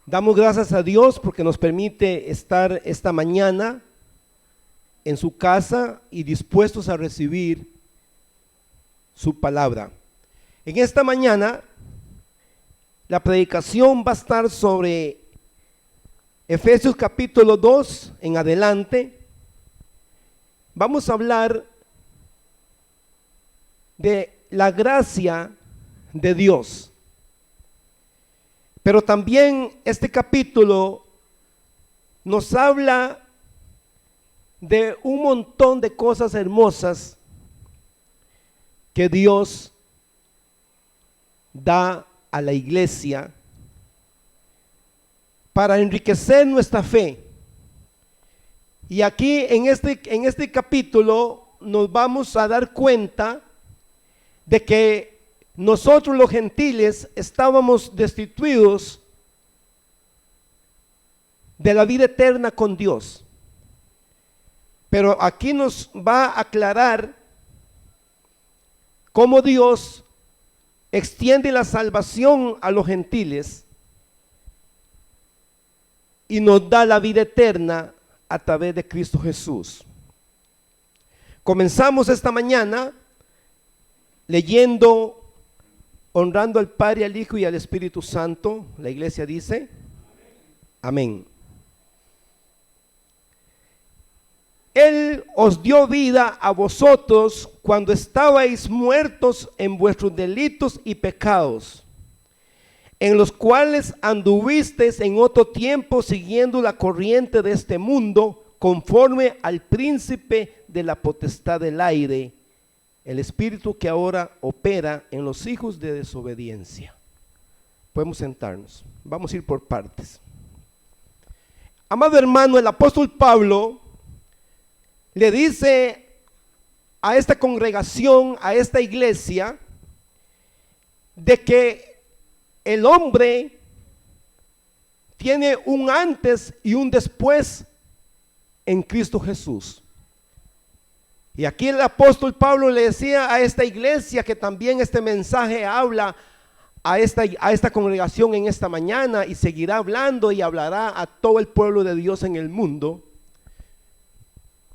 Damos gracias a Dios porque nos permite estar esta mañana en su casa y dispuestos a recibir su palabra. En esta mañana la predicación va a estar sobre Efesios capítulo 2 en adelante. Vamos a hablar de la gracia de Dios. Pero también este capítulo nos habla de un montón de cosas hermosas que Dios da a la iglesia para enriquecer nuestra fe. Y aquí en este capítulo nos vamos a dar cuenta de que nosotros los gentiles estábamos destituidos de la vida eterna con Dios. Pero aquí nos va a aclarar cómo Dios extiende la salvación a los gentiles y nos da la vida eterna a través de Cristo Jesús. Comenzamos esta mañana leyendo, honrando al Padre, al Hijo y al Espíritu Santo. La iglesia dice, amén. Él os dio vida a vosotros cuando estabais muertos en vuestros delitos y pecados, en los cuales anduvisteis en otro tiempo siguiendo la corriente de este mundo, conforme al príncipe de la potestad del aire, el espíritu que ahora opera en los hijos de desobediencia. Podemos sentarnos, vamos a ir por partes. Amado hermano, el apóstol Pablo le dice a esta congregación, a esta iglesia, de que el hombre tiene un antes y un después en Cristo Jesús. Y aquí el apóstol Pablo le decía a esta iglesia, que también este mensaje habla a esta congregación en esta mañana, y seguirá hablando y hablará a todo el pueblo de Dios en el mundo,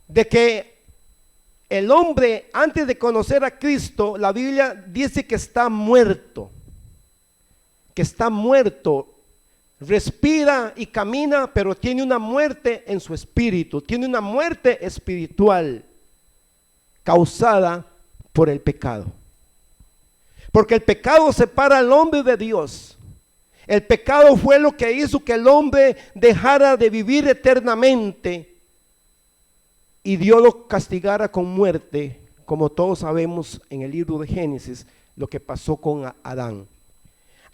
de que el hombre, antes de conocer a Cristo, la Biblia dice que está muerto, respira y camina, pero tiene una muerte en su espíritu, tiene una muerte espiritual causada por el pecado. Porque el pecado separa al hombre de Dios. El pecado fue lo que hizo que el hombre dejara de vivir eternamente y Dios lo castigara con muerte, como todos sabemos en el libro de Génesis, lo que pasó con Adán.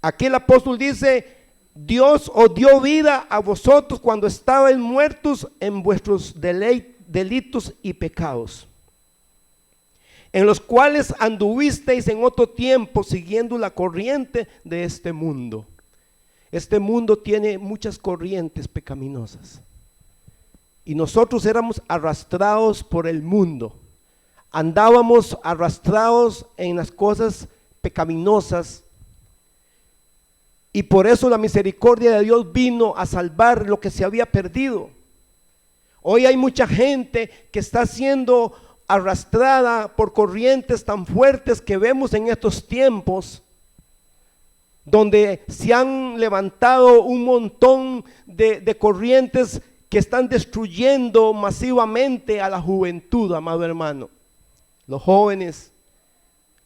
Aquí el apóstol dice, Dios os dio vida a vosotros cuando estabais muertos en vuestros delitos y pecados, en los cuales anduvisteis en otro tiempo siguiendo la corriente de este mundo. Este mundo tiene muchas corrientes pecaminosas. Y nosotros éramos arrastrados por el mundo. Andábamos arrastrados en las cosas pecaminosas. Y por eso la misericordia de Dios vino a salvar lo que se había perdido. Hoy hay mucha gente que está siendo arrastrada por corrientes tan fuertes que vemos en estos tiempos, donde se han levantado un montón de corrientes que están destruyendo masivamente a la juventud, amado hermano. Los jóvenes,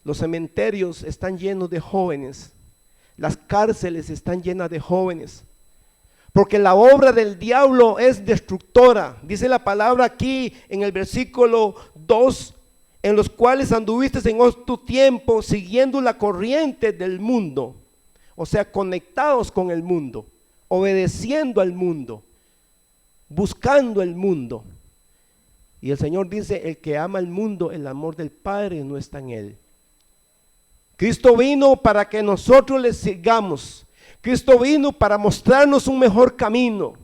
los cementerios están llenos de jóvenes, las cárceles están llenas de jóvenes, porque la obra del diablo es destructora. Dice la palabra aquí en el versículo 2, en los cuales anduviste en otro tiempo siguiendo la corriente del mundo, o sea, conectados con el mundo, obedeciendo al mundo, buscando el mundo. Y el Señor dice, el que ama el mundo, el amor del Padre no está en él. Cristo vino para que nosotros le sigamos. Cristo vino para mostrarnos un mejor camino.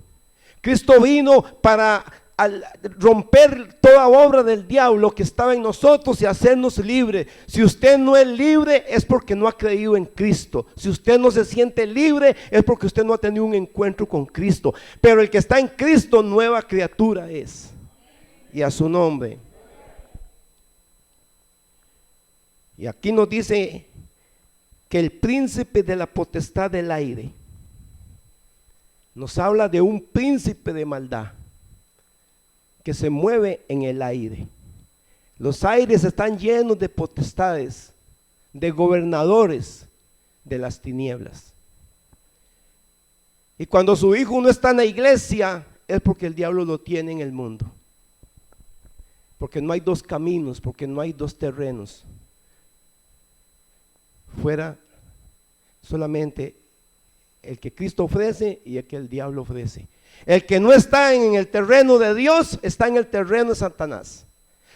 Cristo vino para al romper toda obra del diablo que estaba en nosotros y hacernos libres. Si usted no es libre es porque no ha creído en Cristo. Si usted no se siente libre es porque usted no ha tenido un encuentro con Cristo. Pero el que está en Cristo, nueva criatura es. Y a su nombre. Y aquí nos dice que el príncipe de la potestad del aire nos habla de un príncipe de maldad que se mueve en el aire. Los aires están llenos de potestades, de gobernadores de las tinieblas. Y cuando su hijo no está en la iglesia, es porque el diablo lo tiene en el mundo. Porque no hay dos caminos, porque no hay dos terrenos. Fuera solamente el que Cristo ofrece y el que el diablo ofrece. El que no está en el terreno de Dios está en el terreno de Satanás.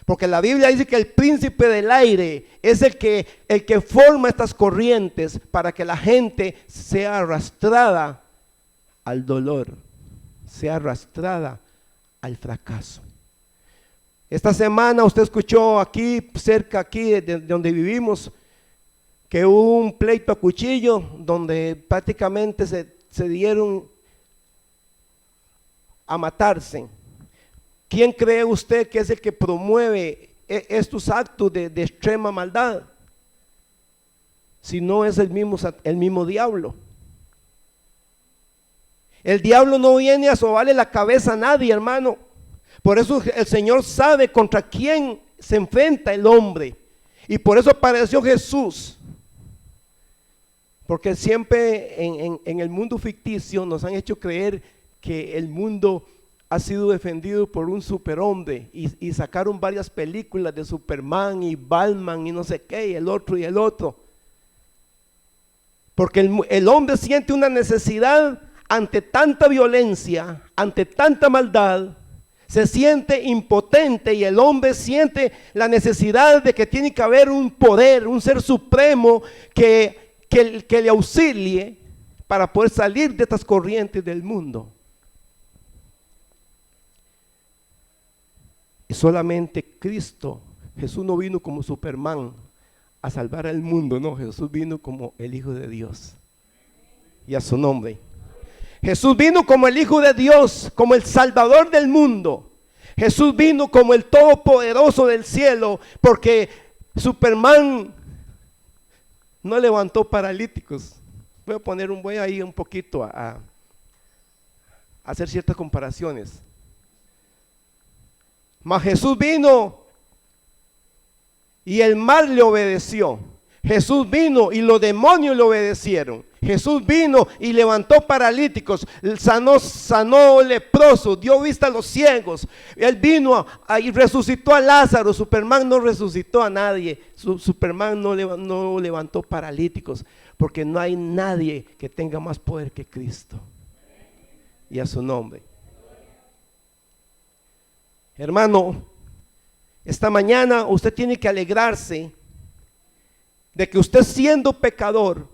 Porque la Biblia dice que el príncipe del aire es el que forma estas corrientes para que la gente sea arrastrada al dolor, sea arrastrada al fracaso. Esta semana usted escuchó aquí, cerca aquí de donde vivimos, que hubo un pleito a cuchillo donde prácticamente se dieron a matarse. ¿Quién cree usted que es el que promueve estos actos de extrema maldad? Si no es el mismo diablo. El diablo no viene a sobarle la cabeza a nadie, hermano. Por eso el Señor sabe contra quién se enfrenta el hombre. Y por eso apareció Jesús. Porque siempre en el mundo ficticio nos han hecho creer que el mundo ha sido defendido por un superhombre y sacaron varias películas de Superman y Batman y no sé qué, y el otro y el otro. Porque el hombre siente una necesidad ante tanta violencia, ante tanta maldad, se siente impotente y el hombre siente la necesidad de que tiene que haber un poder, un ser supremo que le auxilie para poder salir de estas corrientes del mundo. Y solamente Cristo, Jesús no vino como Superman a salvar al mundo, no, Jesús vino como el Hijo de Dios. Y a su nombre. Jesús vino como el Hijo de Dios, como el Salvador del mundo. Jesús vino como el Todopoderoso del cielo, porque Superman no levantó paralíticos. Voy ahí un poquito a hacer ciertas comparaciones. Mas Jesús vino y el mal le obedeció. Jesús vino y los demonios le obedecieron. Jesús vino y levantó paralíticos, sanó leprosos, dio vista a los ciegos. Él vino y resucitó a Lázaro. Superman no resucitó a nadie. Superman no levantó paralíticos, porque no hay nadie que tenga más poder que Cristo. Y a su nombre. Hermano, esta mañana usted tiene que alegrarse de que usted, siendo pecador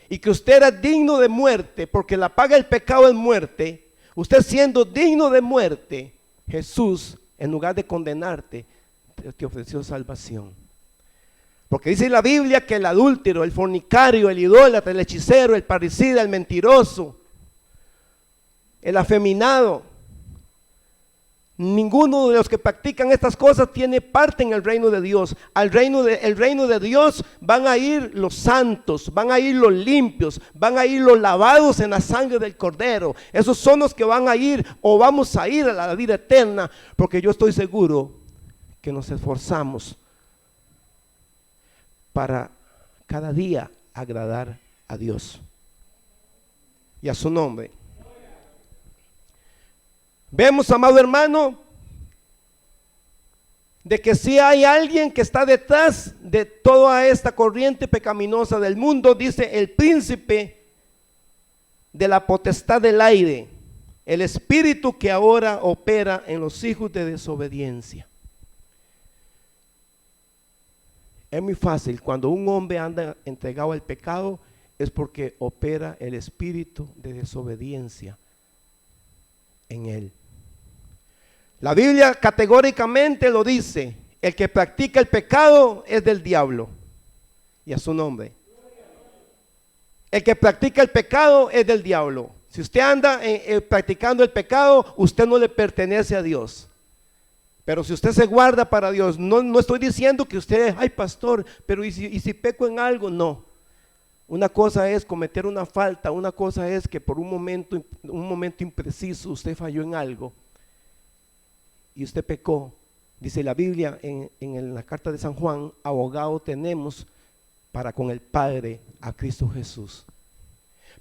y que usted era digno de muerte, porque la paga del pecado es muerte, usted siendo digno de muerte, Jesús, en lugar de condenarte, te ofreció salvación. Porque dice la Biblia que el adúltero, el fornicario, el idólatra, el hechicero, el parricida, el mentiroso, el afeminado, ninguno de los que practican estas cosas tiene parte en el reino de Dios. El reino de Dios van a ir los santos, van a ir los limpios, van a ir los lavados en la sangre del Cordero. Esos son los que van a ir o vamos a ir a la vida eterna, porque yo estoy seguro que nos esforzamos para cada día agradar a Dios y a su nombre. Vemos, amado hermano, de que si hay alguien que está detrás de toda esta corriente pecaminosa del mundo, dice el príncipe de la potestad del aire, el espíritu que ahora opera en los hijos de desobediencia. Es muy fácil, cuando un hombre anda entregado al pecado, es porque opera el espíritu de desobediencia en él. La Biblia categóricamente lo dice: el que practica el pecado es del diablo. Y a su nombre. El que practica el pecado es del diablo. Si usted anda practicando el pecado, usted no le pertenece a Dios. Pero si usted se guarda para Dios, no estoy diciendo que usted, ay pastor, pero ¿y si peco en algo? No. Una cosa es cometer una falta, una cosa es que por un momento impreciso usted falló en algo y usted pecó. Dice la Biblia en la carta de San Juan: abogado tenemos para con el Padre, a Cristo Jesús.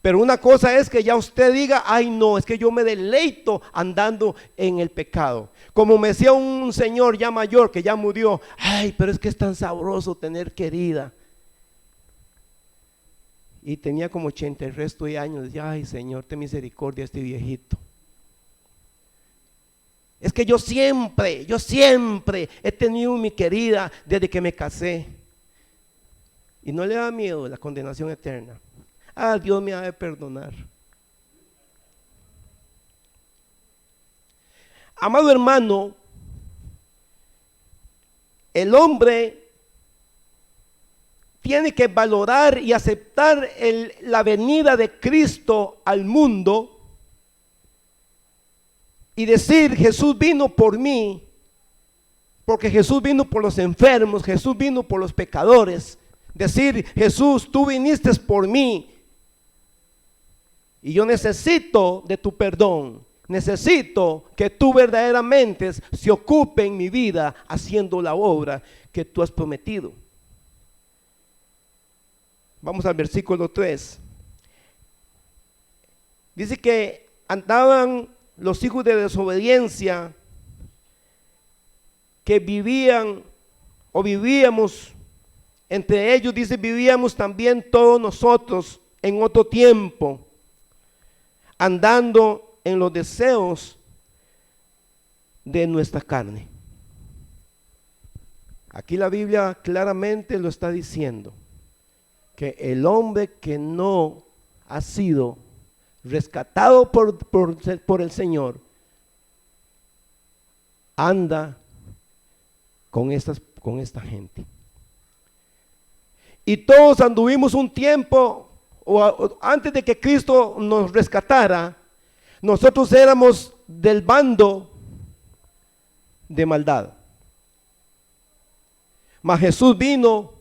Pero una cosa es que ya usted diga: ay no, es que yo me deleito andando en el pecado. Como me decía un señor ya mayor que ya murió: ay, pero es que es tan sabroso tener querida. Y tenía como 80 el resto de años. Decía: ay Señor, ten misericordia a este viejito. Es que yo siempre he tenido mi querida desde que me casé. Y no le da miedo la condenación eterna. Ah, Dios me ha de perdonar. Amado hermano, el hombre tiene que valorar y aceptar la venida de Cristo al mundo y decir: Jesús vino por mí, porque Jesús vino por los enfermos, Jesús vino por los pecadores. Decir: Jesús, tú viniste por mí y yo necesito de tu perdón. Necesito que tú verdaderamente se ocupe en mi vida haciendo la obra que tú has prometido. Vamos al versículo 3. Dice que andaban los hijos de desobediencia, que vivíamos entre ellos. Dice: vivíamos también todos nosotros en otro tiempo, andando en los deseos de nuestra carne. Aquí la Biblia claramente lo está diciendo, que el hombre que no ha sido rescatado por el Señor anda con esta gente. Y todos anduvimos un tiempo, antes de que Cristo nos rescatara, nosotros éramos del bando de maldad. Mas Jesús vino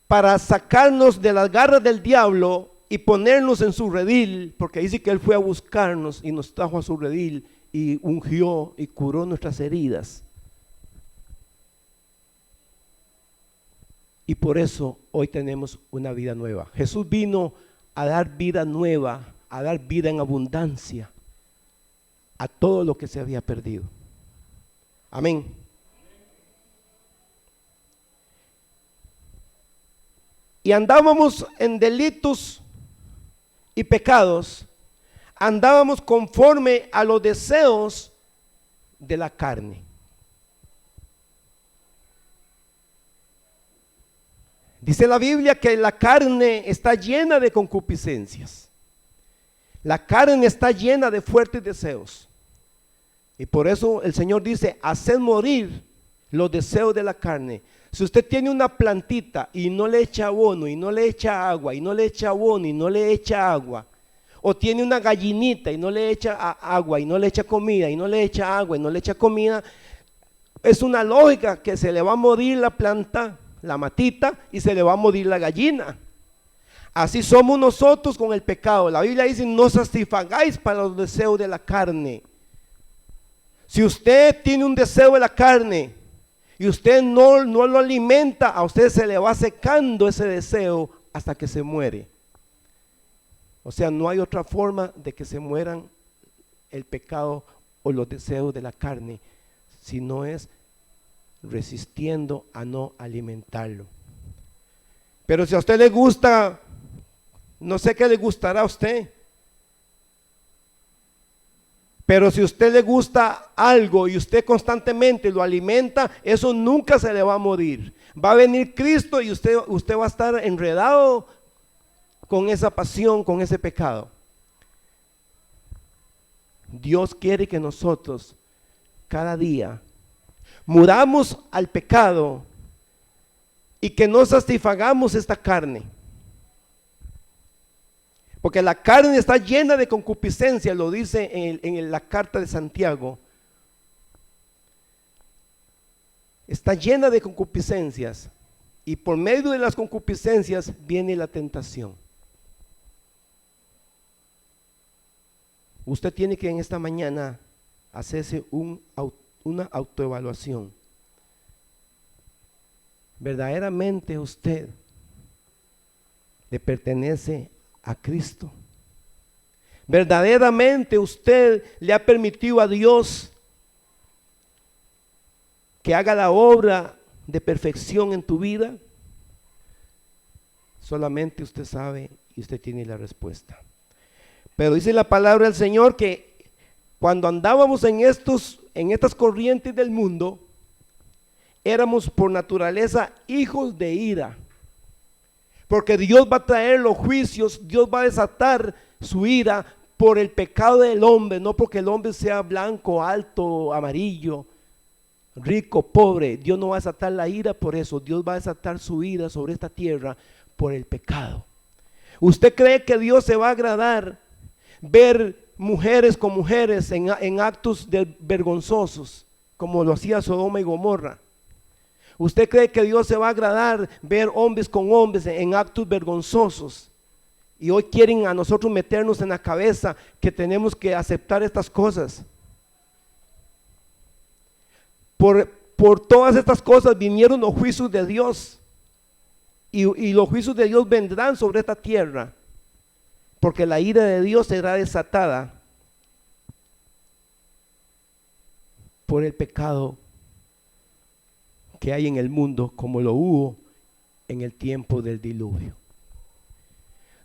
para sacarnos de las garras del diablo y ponernos en su redil, porque dice que Él fue a buscarnos y nos trajo a su redil y ungió y curó nuestras heridas. Y por eso hoy tenemos una vida nueva. Jesús vino a dar vida nueva, a dar vida en abundancia a todo lo que se había perdido. Amén. Y andábamos en delitos y pecados, andábamos conforme a los deseos de la carne. Dice la Biblia que la carne está llena de concupiscencias. La carne está llena de fuertes deseos. Y por eso el Señor dice: haced morir los deseos de la carne. Si usted tiene una plantita y no le echa abono y no le echa agua, y no le echa abono y no le echa agua, o tiene una gallinita y no le echa agua y no le echa comida, y no le echa agua y no le echa comida, es una lógica que se le va a morir la planta, la matita, y se le va a morir la gallina. Así somos nosotros con el pecado. La Biblia dice: no satisfagáis para los deseos de la carne. Si usted tiene un deseo de la carne y usted no lo alimenta, a usted se le va secando ese deseo hasta que se muere. O sea, no hay otra forma de que se mueran el pecado o los deseos de la carne, si no es resistiendo a no alimentarlo. Pero si a usted le gusta, no sé qué le gustará a usted, pero si a usted le gusta algo y usted constantemente lo alimenta, eso nunca se le va a morir. Va a venir Cristo y usted va a estar enredado con esa pasión, con ese pecado. Dios quiere que nosotros cada día, muramos al pecado y que no satisfagamos esta carne. Porque la carne está llena de concupiscencia, lo dice en la carta de Santiago. Está llena de concupiscencias y por medio de las concupiscencias viene la tentación. Usted tiene que en esta mañana hacerse una autoevaluación. ¿Verdaderamente usted le pertenece a Cristo? ¿Verdaderamente usted le ha permitido a Dios que haga la obra de perfección en tu vida? Solamente usted sabe y usted tiene la respuesta. Pero dice la palabra del Señor que cuando andábamos en estas corrientes del mundo, éramos por naturaleza hijos de ira. Porque Dios va a traer los juicios, Dios va a desatar su ira por el pecado del hombre, no porque el hombre sea blanco, alto, amarillo, rico, pobre. Dios no va a desatar la ira por eso. Dios va a desatar su ira sobre esta tierra por el pecado. ¿Usted cree que Dios se va a agradar ver mujeres con mujeres en actos vergonzosos como lo hacía Sodoma y Gomorra? ¿Usted cree que Dios se va a agradar ver hombres con hombres en actos vergonzosos? Y hoy quieren a nosotros meternos en la cabeza que tenemos que aceptar estas cosas. Por todas estas cosas vinieron los juicios de Dios. Y los juicios de Dios vendrán sobre esta tierra. Porque la ira de Dios será desatada por el pecado que hay en el mundo, como lo hubo en el tiempo del diluvio.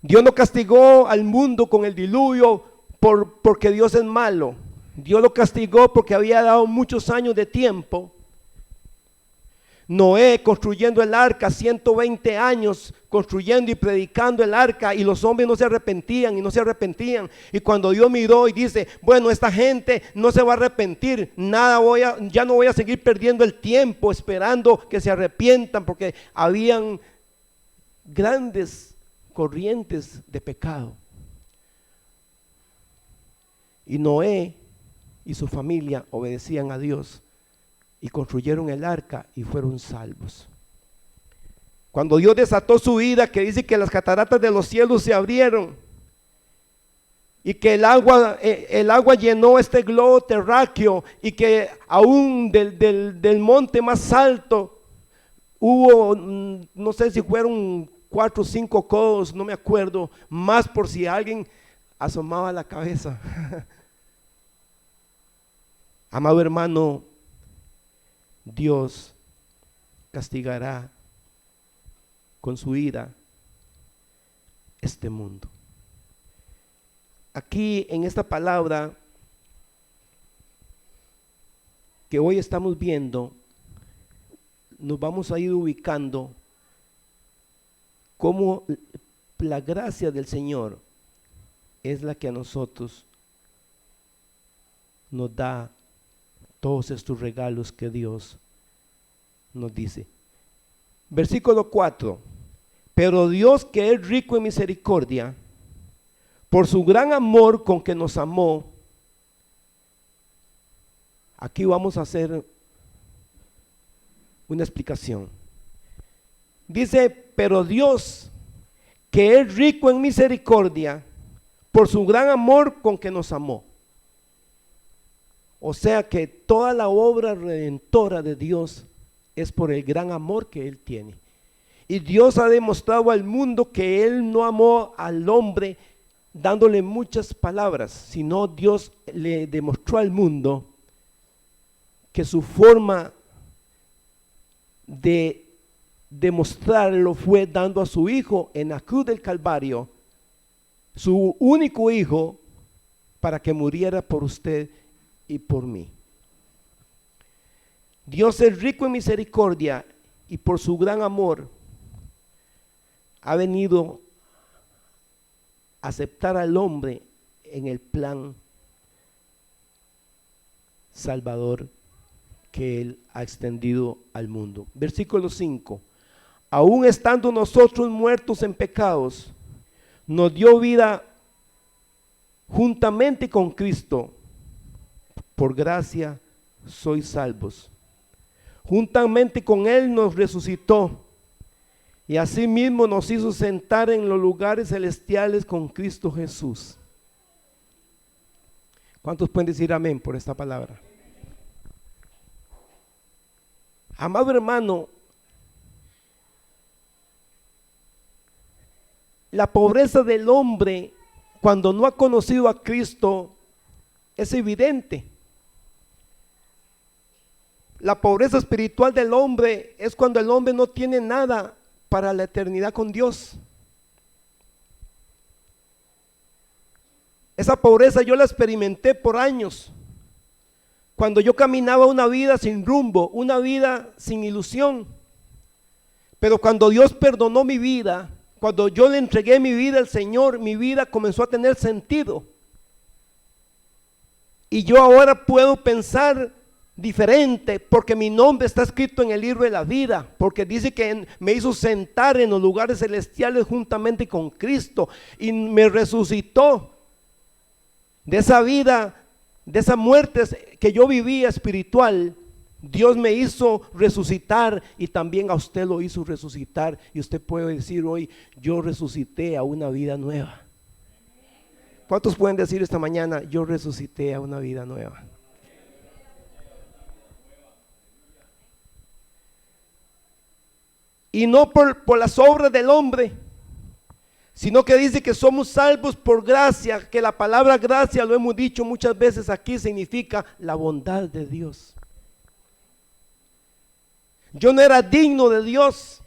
Dios no castigó al mundo con el diluvio porque Dios es malo. Dios lo castigó porque había dado muchos años de tiempo. Noé construyendo el arca, 120 años construyendo y predicando el arca, y los hombres no se arrepentían y no se arrepentían. Y cuando Dios miró y dice, bueno, esta gente no se va a arrepentir, ya no voy a seguir perdiendo el tiempo esperando que se arrepientan, porque habían grandes corrientes de pecado. Y Noé y su familia obedecían a Dios y construyeron el arca y fueron salvos. Cuando Dios desató su ira, que dice que las cataratas de los cielos se abrieron y que el agua llenó este globo terráqueo, y que aún del monte más alto hubo, no sé si fueron 4 o 5 codos, no me acuerdo, más por si alguien asomaba la cabeza. Amado hermano, Dios castigará con su ira este mundo. Aquí en esta palabra que hoy estamos viendo, nos vamos a ir ubicando cómo la gracia del Señor es la que a nosotros nos da todos estos regalos que Dios nos dice. Versículo 4. Pero Dios, que es rico en misericordia, por su gran amor con que nos amó. Aquí vamos a hacer una explicación. Dice, pero Dios, que es rico en misericordia, por su gran amor con que nos amó. O sea que toda la obra redentora de Dios es por el gran amor que Él tiene. Y Dios ha demostrado al mundo que Él no amó al hombre dándole muchas palabras, sino Dios le demostró al mundo que su forma de demostrarlo fue dando a su Hijo en la cruz del Calvario, su único Hijo, para que muriera por usted y por mí. Dios es rico en misericordia y por su gran amor ha venido a aceptar al hombre en el plan salvador que Él ha extendido al mundo. Versículo 5. Aún estando nosotros muertos en pecados, nos dio vida juntamente con Cristo. Por gracia sois salvos. Juntamente con Él nos resucitó y asimismo nos hizo sentar en los lugares celestiales con Cristo Jesús. ¿Cuántos pueden decir amén por esta palabra? Amado hermano, la pobreza del hombre cuando no ha conocido a Cristo es evidente. La pobreza espiritual del hombre es cuando el hombre no tiene nada para la eternidad con Dios. Esa pobreza yo la experimenté por años, cuando yo caminaba una vida sin rumbo, una vida sin ilusión. Pero cuando Dios perdonó mi vida, cuando yo le entregué mi vida al Señor, mi vida comenzó a tener sentido. Y yo ahora puedo pensar diferente porque mi nombre está escrito en el libro de la vida, porque dice que me hizo sentar en los lugares celestiales juntamente con Cristo y me resucitó de esa vida, de esa muerte que yo vivía espiritual. Dios me hizo resucitar y también a usted lo hizo resucitar, y usted puede decir hoy: yo resucité a una vida nueva. ¿Cuántos pueden decir esta mañana: yo resucité a una vida nueva? Y no por las obras del hombre, sino que dice que somos salvos por gracia, que la palabra gracia, lo hemos dicho muchas veces aquí, significa la bondad de Dios. Yo no era digno de Dios,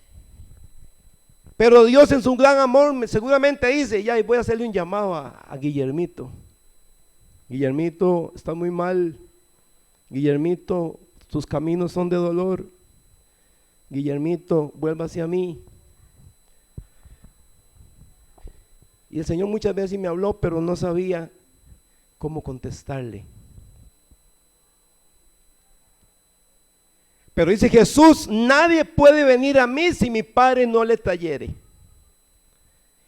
pero Dios en su gran amor seguramente dice: ya, y voy a hacerle un llamado a Guillermito. Guillermito, está muy mal. Guillermito, tus caminos son de dolor. Guillermito, vuelva hacia mí. Y el Señor muchas veces me habló, pero no sabía cómo contestarle. Pero dice Jesús: nadie puede venir a mí si mi Padre no le trayere.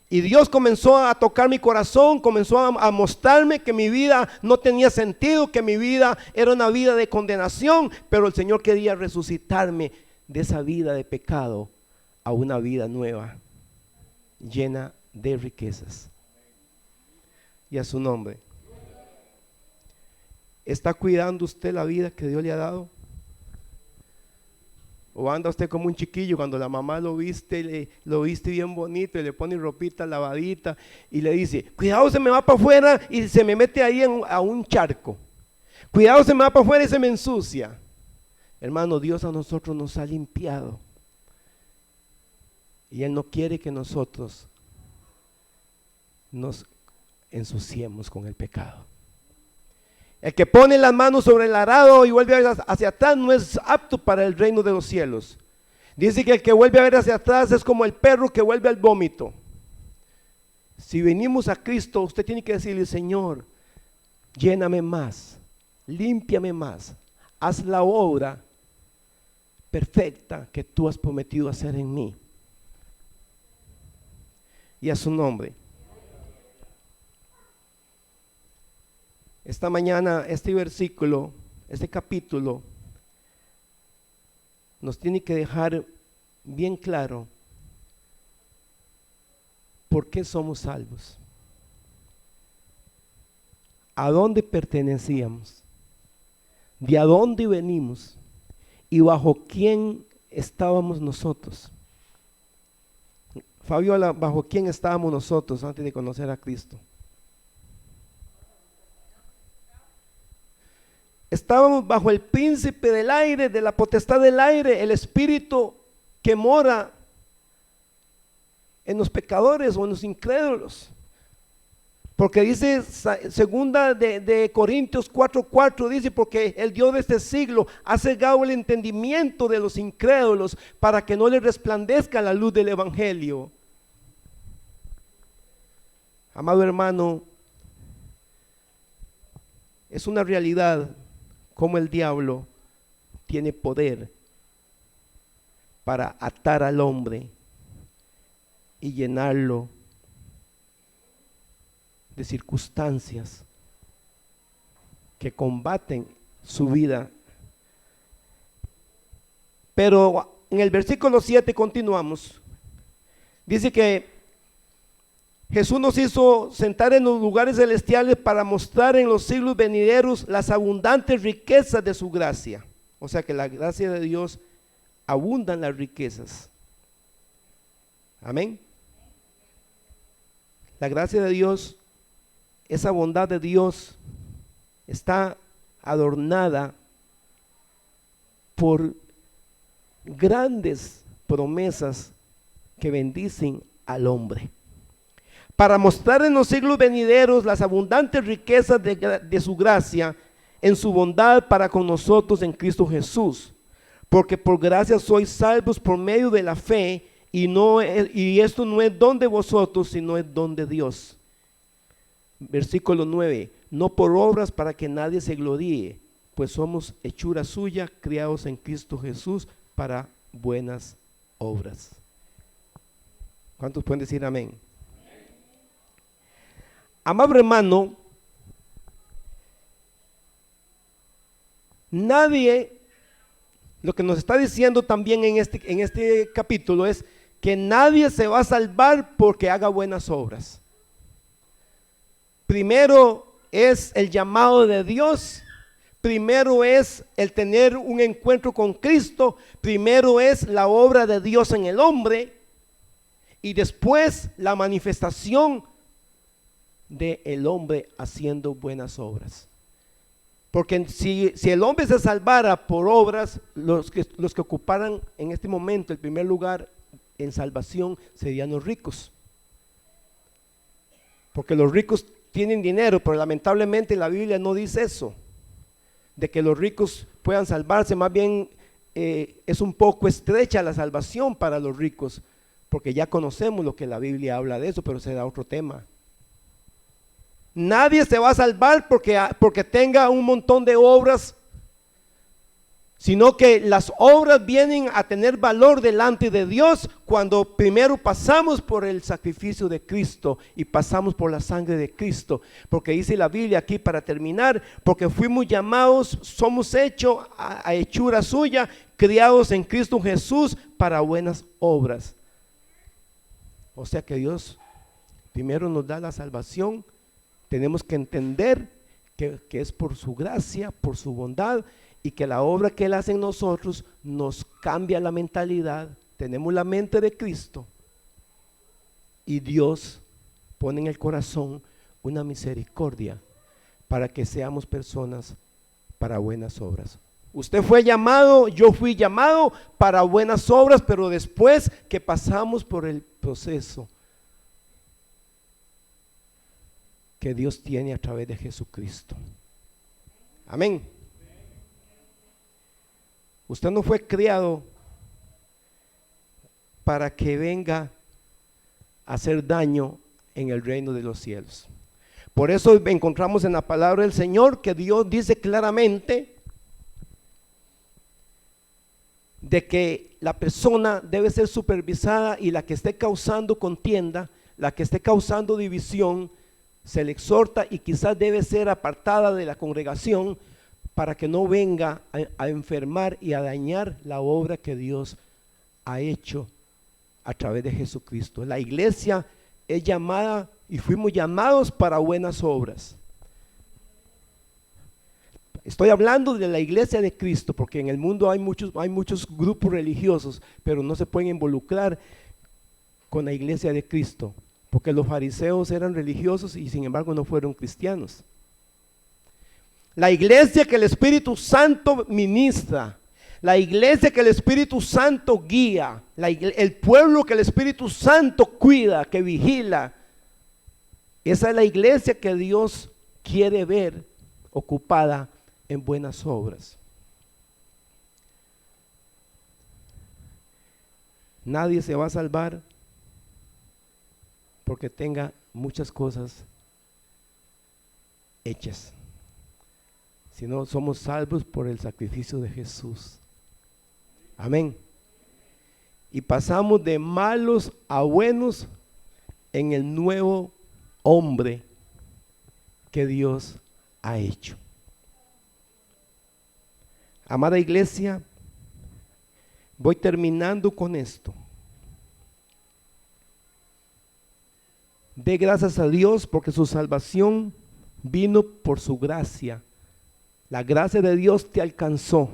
Y Dios comenzó a tocar mi corazón, comenzó a mostrarme que mi vida no tenía sentido, que mi vida era una vida de condenación, pero el Señor quería resucitarme de esa vida de pecado a una vida nueva, llena de riquezas. Y a su nombre. ¿Está cuidando usted la vida que Dios le ha dado? ¿O anda usted como un chiquillo cuando la mamá lo viste bien bonito y le pone ropita lavadita y le dice: cuidado, se me va para afuera y se me mete ahí a un charco? Cuidado, se me va para afuera y se me ensucia. Hermano, Dios a nosotros nos ha limpiado y Él no quiere que nosotros nos ensuciemos con el pecado. El que pone las manos sobre el arado y vuelve a ver hacia atrás no es apto para el reino de los cielos. Dice que el que vuelve a ver hacia atrás es como el perro que vuelve al vómito. Si venimos a Cristo, usted tiene que decirle: Señor, lléname más, límpiame más, haz la obra perfecta que tú has prometido hacer en mí. Y a su nombre. Esta mañana, este versículo, este capítulo, nos tiene que dejar bien claro por qué somos salvos, a dónde pertenecíamos, de a dónde venimos y bajo quién estábamos nosotros. Fabiola, ¿bajo quién estábamos nosotros antes de conocer a Cristo? Estábamos bajo el príncipe del aire, de la potestad del aire, el espíritu que mora en los pecadores o en los incrédulos. Porque dice segunda de Corintios 4:4, dice: porque el Dios de este siglo ha cegado el entendimiento de los incrédulos para que no les resplandezca la luz del evangelio. Amado hermano, es una realidad como el diablo tiene poder para atar al hombre y llenarlo de circunstancias que combaten su vida. Pero en el versículo 7 continuamos. Dice que Jesús nos hizo sentar en los lugares celestiales para mostrar en los siglos venideros las abundantes riquezas de su gracia. O sea que la gracia de Dios abundan las riquezas. Amén. La gracia de Dios, esa bondad de Dios está adornada por grandes promesas que bendicen al hombre, para mostrar en los siglos venideros las abundantes riquezas de su gracia en su bondad para con nosotros en Cristo Jesús, porque por gracia sois salvos por medio de la fe, y esto no es don de vosotros, sino es don de Dios. Versículo 9, no por obras para que nadie se gloríe, pues somos hechura suya, criados en Cristo Jesús para buenas obras. ¿Cuántos pueden decir amén? Amado hermano, nadie, lo que nos está diciendo también en este capítulo es que nadie se va a salvar porque haga buenas obras. Primero es el llamado de Dios, primero es el tener un encuentro con Cristo, primero es la obra de Dios en el hombre y después la manifestación del hombre haciendo buenas obras. Porque si el hombre se salvara por obras, los que ocuparan en este momento el primer lugar en salvación serían los ricos. Porque los ricos tienen dinero, pero lamentablemente la Biblia no dice eso, de que los ricos puedan salvarse. Más bien es un poco estrecha la salvación para los ricos, porque ya conocemos lo que la Biblia habla de eso, pero será otro tema. Nadie se va a salvar porque tenga un montón de obras, sino que las obras vienen a tener valor delante de Dios cuando primero pasamos por el sacrificio de Cristo y pasamos por la sangre de Cristo. Porque dice la Biblia aquí, para terminar, porque fuimos llamados, somos hechos a hechura suya, criados en Cristo Jesús para buenas obras. O sea que Dios primero nos da la salvación. Tenemos que entender que es por su gracia, por su bondad, y que la obra que Él hace en nosotros nos cambia la mentalidad. Tenemos la mente de Cristo y Dios pone en el corazón una misericordia para que seamos personas para buenas obras. Usted fue llamado, yo fui llamado para buenas obras, pero después que pasamos por el proceso que Dios tiene a través de Jesucristo. Amén. Usted no fue criado para que venga a hacer daño en el reino de los cielos. Por eso encontramos en la palabra del Señor que Dios dice claramente de que la persona debe ser supervisada, y la que esté causando contienda, la que esté causando división, se le exhorta y quizás debe ser apartada de la congregación para que no venga a enfermar y a dañar la obra que Dios ha hecho a través de Jesucristo. La iglesia es llamada y fuimos llamados para buenas obras. Estoy hablando de la iglesia de Cristo, porque en el mundo hay muchos grupos religiosos, pero no se pueden involucrar con la iglesia de Cristo, porque los fariseos eran religiosos y sin embargo no fueron cristianos. La iglesia que el Espíritu Santo ministra, la iglesia que el Espíritu Santo guía, el pueblo que el Espíritu Santo cuida, que vigila, esa es la iglesia que Dios quiere ver ocupada en buenas obras. Nadie se va a salvar porque tenga muchas cosas hechas. sino somos salvos por el sacrificio de Jesús. Amén. Y pasamos de malos a buenos en el nuevo hombre que Dios ha hecho. Amada iglesia, voy terminando con esto. Dé gracias a Dios porque su salvación vino por su gracia. La gracia de Dios te alcanzó.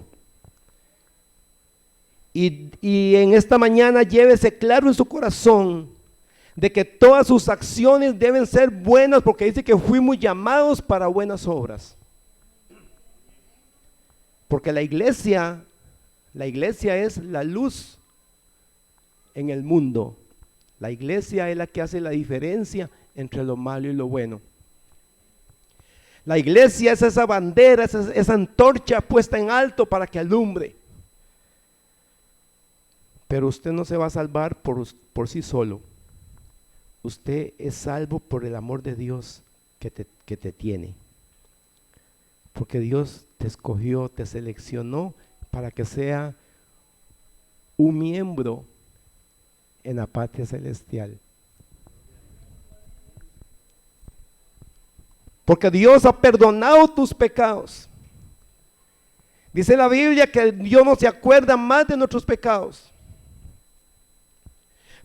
Y en esta mañana llévese claro en su corazón de que todas sus acciones deben ser buenas, porque dice que fuimos llamados para buenas obras. Porque la iglesia es la luz en el mundo. La iglesia es la que hace la diferencia entre lo malo y lo bueno. La iglesia es esa bandera, esa antorcha puesta en alto para que alumbre. Pero usted no se va a salvar por sí solo. Usted es salvo por el amor de Dios que te tiene. Porque Dios te escogió, te seleccionó para que sea un miembro en la patria celestial. Porque Dios ha perdonado tus pecados. Dice la Biblia que Dios no se acuerda más de nuestros pecados.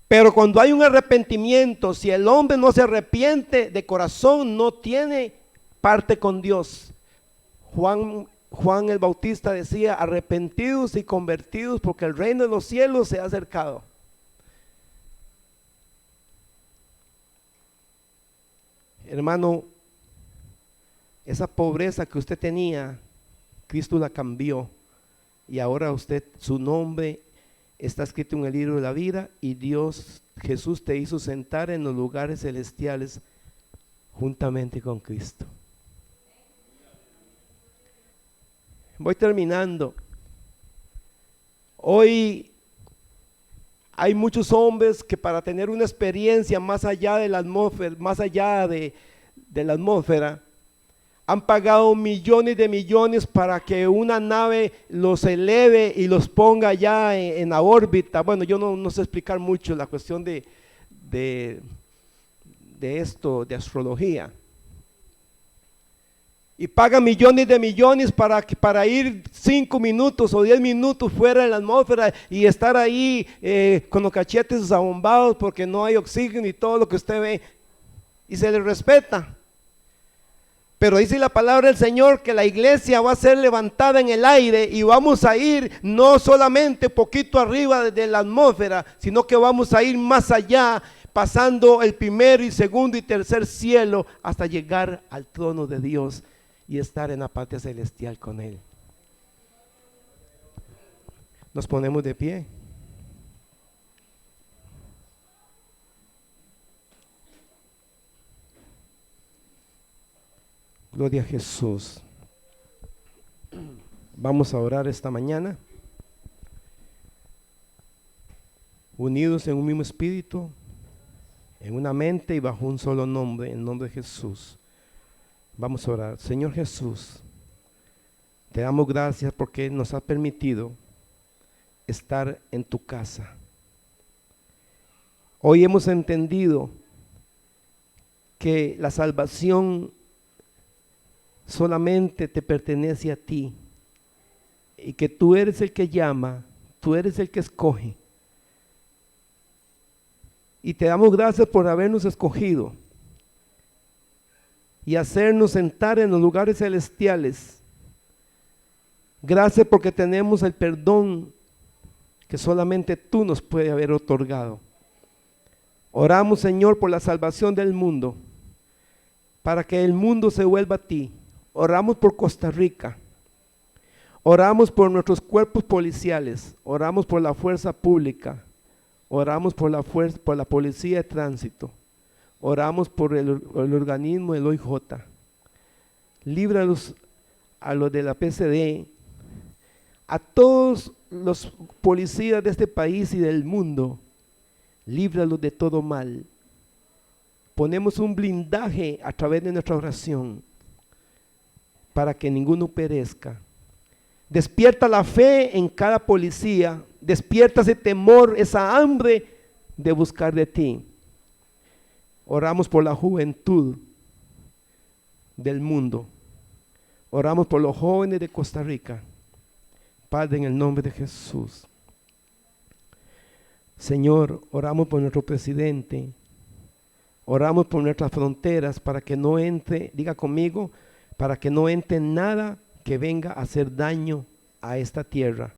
Pero cuando hay un arrepentimiento, si el hombre no se arrepiente de corazón, no tiene parte con Dios. Juan el Bautista decía: arrepentidos y convertidos, porque el reino de los cielos se ha acercado. Hermano, esa pobreza que usted tenía, Cristo la cambió, y ahora usted, su nombre está escrito en el libro de la vida, y Jesús te hizo sentar en los lugares celestiales juntamente con Cristo. Voy terminando. Hoy hay muchos hombres que para tener una experiencia más allá de la atmósfera, han pagado millones de millones para que una nave los eleve y los ponga ya en la órbita. Bueno, yo no sé explicar mucho la cuestión de esto, de astrología. Y pagan millones de millones para ir 5 minutos o 10 minutos fuera de la atmósfera y estar ahí con los cachetes abombados porque no hay oxígeno y todo lo que usted ve. Y se les respeta. Pero dice la palabra del Señor que la iglesia va a ser levantada en el aire y vamos a ir no solamente poquito arriba de la atmósfera, sino que vamos a ir más allá, pasando el primero y segundo y tercer cielo hasta llegar al trono de Dios y estar en la patria celestial con Él. Nos ponemos de pie. Gloria a Jesús. Vamos a orar esta mañana, unidos en un mismo espíritu, en una mente y bajo un solo nombre, en el nombre de Jesús. Vamos a orar. Señor Jesús, te damos gracias porque nos has permitido estar en tu casa. Hoy hemos entendido que la salvación solamente te pertenece a ti y que tú eres el que llama, tú eres el que escoge. Y te damos gracias por habernos escogido y hacernos sentar en los lugares celestiales. Gracias porque tenemos el perdón que solamente tú nos puedes haber otorgado. Oramos, Señor, por la salvación del mundo, para que el mundo se vuelva a ti. Oramos por Costa Rica, oramos por nuestros cuerpos policiales, oramos por la fuerza pública, oramos por la policía de tránsito, oramos por el organismo del OIJ. Líbralos a los de la PCD, a todos los policías de este país y del mundo, líbralos de todo mal. Ponemos un blindaje a través de nuestra oración. para que ninguno perezca. Despierta la fe en cada policía, despierta ese temor, esa hambre de buscar de ti. Oramos por la juventud del mundo. Oramos por los jóvenes de Costa Rica. Padre, en el nombre de Jesús. Señor, oramos por nuestro presidente. Oramos por nuestras fronteras para que no entre, diga conmigo, para que no entre nada que venga a hacer daño a esta tierra.